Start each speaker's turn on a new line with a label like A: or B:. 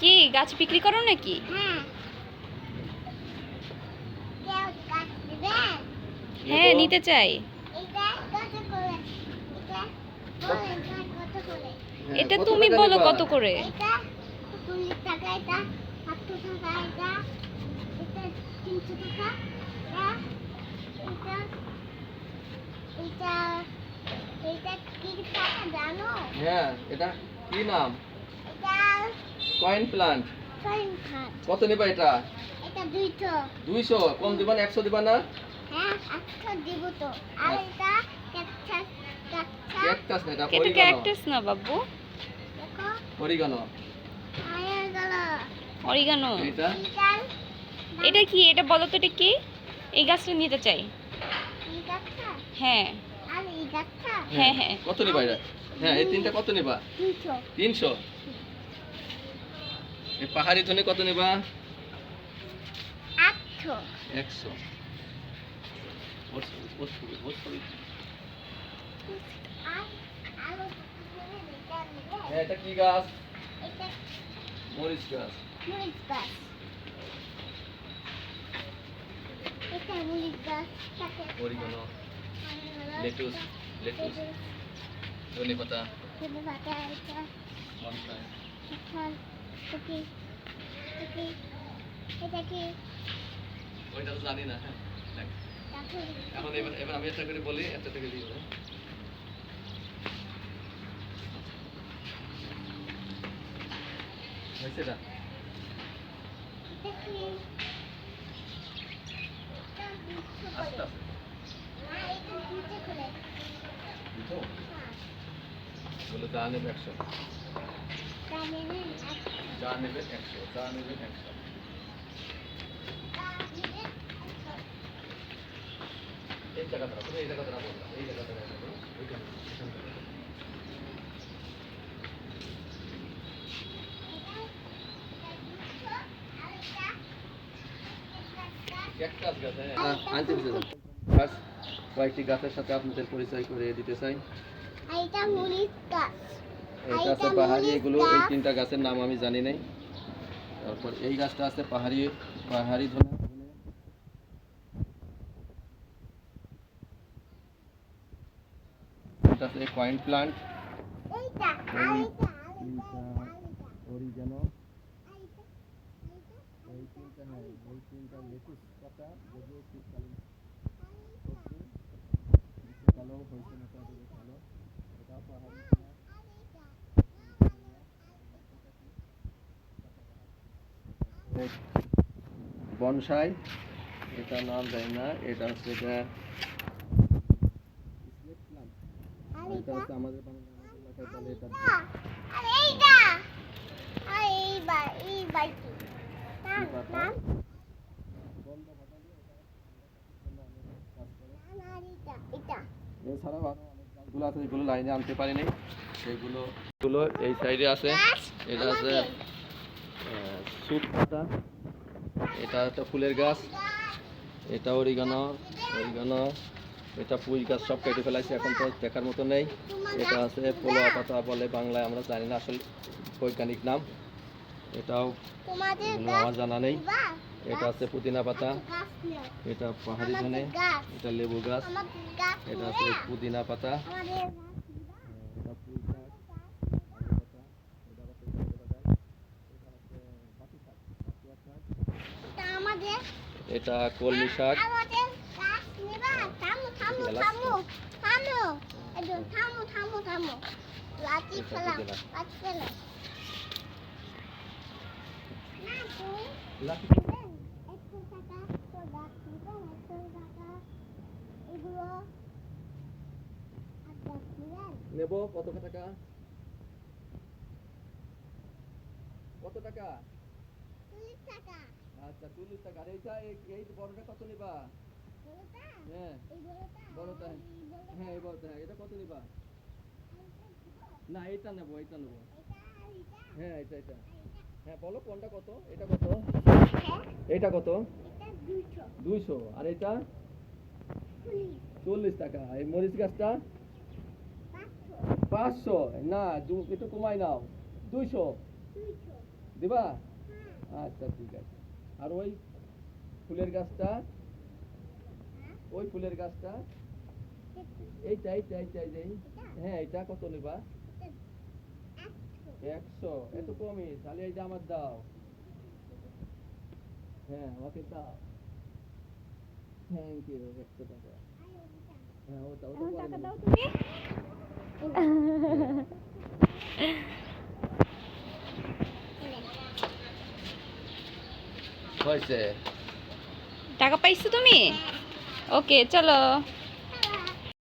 A: কি গাছ বিক্রি করো নাকি? হ্যাঁ নিতে চাই। এটা তুমি বলো কত করে?
B: হ্যাঁ, এটা কি নাম? Coin plant. কত নিবা এটা? 200 কম দিবা না 100 দিবা না? ক্যাকটাস না, এটা
A: এটা
B: অরিগানো।
A: ক্যাকটাস না বাবু,
B: অরিগানো।
A: অরিগানো।
B: এটা
A: এটা কি? এটা বলো তো এটা কি? এই গাছটা নিতে চাই। হ্যাঁ হ্যাঁ হ্যাঁ।
B: কত নিবা এটা? হ্যাঁ, এই তিনটা কত নিবা? 300। এই পাহাড়ি ধনে কত নিবা? 100। হ্যাঁ, এটা কি গাছ? মরিচ গাছ। অরিগানো, লেটুস, ধনে পাতা, বনসাই। ওইটা তো জানি না। হ্যাঁ, দেখ। এখন এবার আমি একটা করে বলি, একটা থেকে দিই। হয়েছে এটা? আস্তে আস্তে। দুটো? বলে যা নেবে 100। যা নেবে 100। যা নেবে 100। এই জায়গাটা তুমি এই জায়গাটা রাখো, এই জায়গাটা রাখো, ওইখানে ক্যাকটাস গাছ। হ্যাঁ, আনতে দিতে যান। গাছ, কয়েকটি গাছের সাথে আপনাদের পরিচয় করে দিতে চাই।
A: এটা মরিচ গাছ।
B: এটা আছে পাহাড়ি, এগুলো এই তিনটা গাছের নাম আমি জানি নাই। তারপর এই গাছটা আছে পাহাড়ি, পাহাড়ি ধনে। এটা আছে কয়েন প্লান্ট, অরিগানো, এই তিনটা। হ্যাঁ, এই তিনটা লেটুস পাতা, যদিও শীতকালীন সবজি, শীতকালেও হয়েছে মোটামুটি ভালো। এটা পাহাড়ি ধনে, বনসাই, এটার নাম জানি না। এটা হচ্ছে এটা স্নেক প্লান্ট। এটা হচ্ছে আমাদের এলাকায় বলে এটা। এছাড়াও আরো অনেক গাছগুলো আছে যেগুলো লাইনে আনতে পারিনি, সেগুলো এই সাইডে আছে। এটা আছে সুপ পাতা, এটা একটা ফুলের গাছ, এটা অরিগানো, এটা পুঁই গাছ। সব কেটে ফেলাইছে, এখন তো দেখার মতো নেই। এটা আছে পোলোয়া পাতা বলে বাংলায়, আমরা জানি না আসল বৈজ্ঞানিক নাম। এটাও আমার জানা নেই। এটা আছে পুদিনা পাতা, এটা পাহাড়ি ধনে, এটা লেবু গাছ, এটা আছে পুদিনা পাতা, এটা পুঁই শাক, এটা কলমি শাক, নেব। কত টাকা? কত টাকা? আচ্ছা, 40 টাকা। আর এইটা এই বড়টা কত নিবা? হ্যাঁ, বড়টা। হ্যাঁ, এই বড়টা। হ্যাঁ, এটা কত নিবা? না, এটা নেবো, এটা নেবো। হ্যাঁ, এটা। হ্যাঁ, বলো কোনটা কত? এটা কত? এটা কত? 200। আর এটা 40 টাকা। এই মরিচ গাছটা 500 না একটু কমাই নাও 200 দিবা আচ্ছা ঠিক আছে আর ওই ফুলের গাছটা ওই ফুলের গাছটা এইটা হ্যাঁ এটা কত নিবা 100 এত কমই তাহলে এইটা আমার দাও হ্যাঁ ওকে দাও থ্যাংক ইউ 100 টাকা হ্যাঁ ওটা
A: টাকা দাও তুমি
B: হয়েছে
A: টাকা পাইছো তুমি ওকে চলো